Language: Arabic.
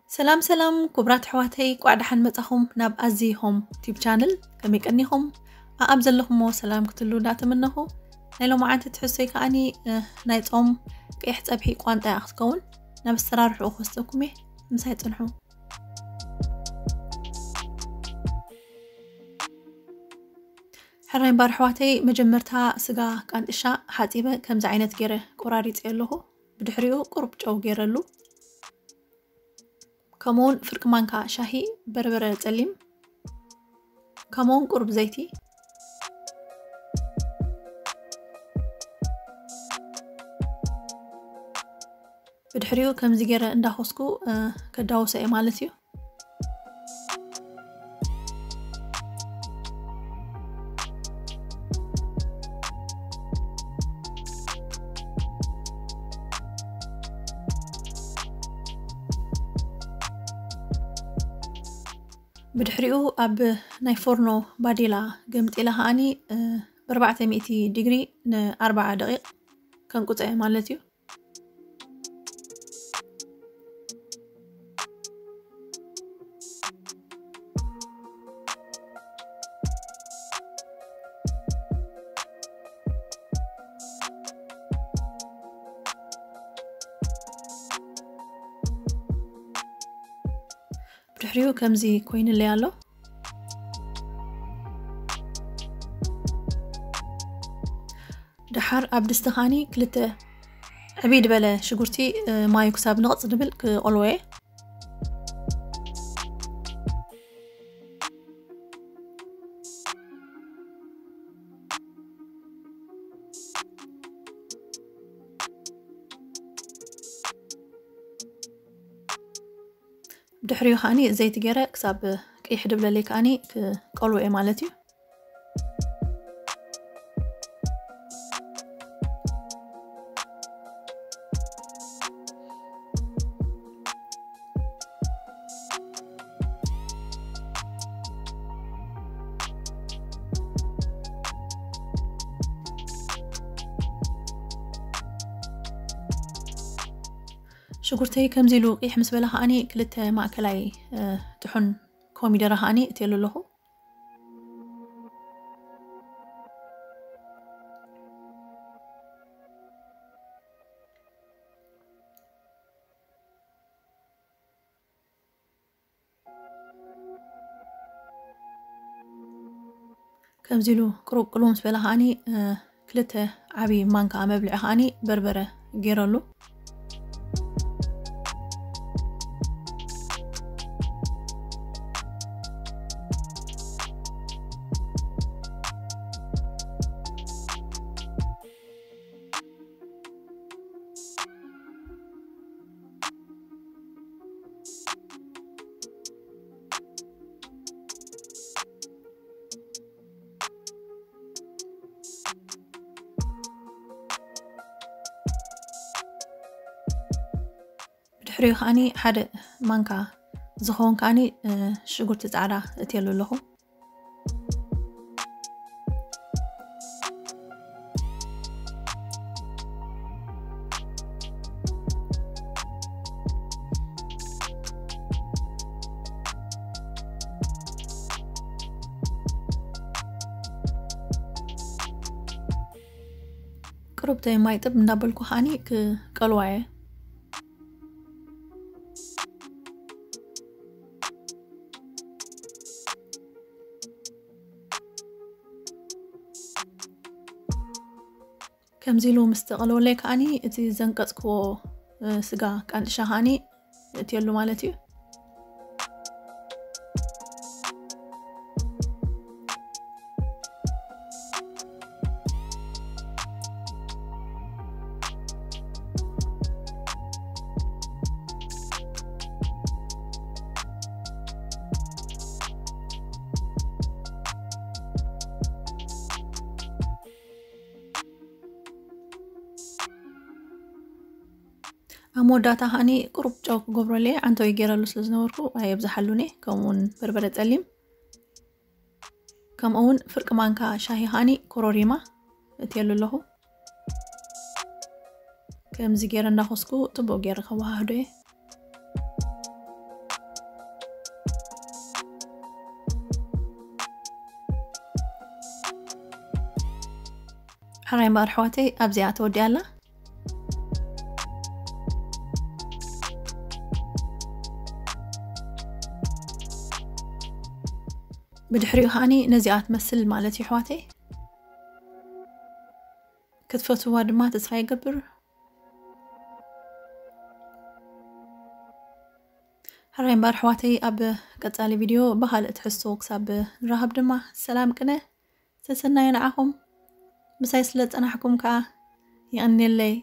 سلام سلام كبرات حواتي قاعد حن متأخم ناب أزيهم تيب channel كمي كأنيهم أبزل لهم سلام كتلو دات منه نيلو معانت تحسي كأني نايت كيحت أبحي قوانتا أخذكون ناب السرار حقوق خستوكمي مسايت تنحو حرين بار حواتي مجمرتها سقا كانت إشاء حاتيبة كم زعينة جيره قراريت إلهو بدحريو قرب جو جيرلو كمون فرق مانكا شاهي بربرة تسليم كمون قرب زيتي بدحريو كم زجرة اندا خسكو كداوسة إمالتيو بدحريو أب نايفورنو باديلا قمت إلى هاني ب400 ديجري ن4 دقائق كان قطعي مالتيو بدحريو كمزي كوين اللي يالو دحر أب دستخاني كلته عبيد بلا شغورتي ما يكسب نقص دبل كأولوي بدحريو خاني زيت جرا كسب كيح دبل ليك أني كأولوي مالتي شغورتي كم زيلو قيح مسبلها أني كلت ماكلاي تحن كوميدرها أني تيلو له كم زيلو كروب قلوم مسبلها أني كلت عبي مانكا مبلعها أني بربرة جيرلو بدحريو خاني حد مانكا زخون كاني شغورت تعرى تيلو له قربتي ما يطب ندبلكو خاني كقلواي كم زيلو مستقلو ليك أني إتي زنقصكو سقا كان شهاني تيلو مالتي أموداتا هاني قرب جوك قبرلي عنتو يجيرلو سلزنوركو هاي حلوني كمون بربرة تقليم كمون فرق مانكا شاهي هاني كوروريما تيلو له كم زي جيرنا خسكو تبو جير خواهدوي حراي مبار حواتي أبزيات ودي الله بدحريو هاني نزيات مسل مالتي حواتي كتفتوا ما تسفاي قبر حراي مبار حواتي أب قطالي فيديو بحال تحسو كساب رهب دما السلام كنه سسنا ينعهم مسايسلت أنا حكم كا يعني اللي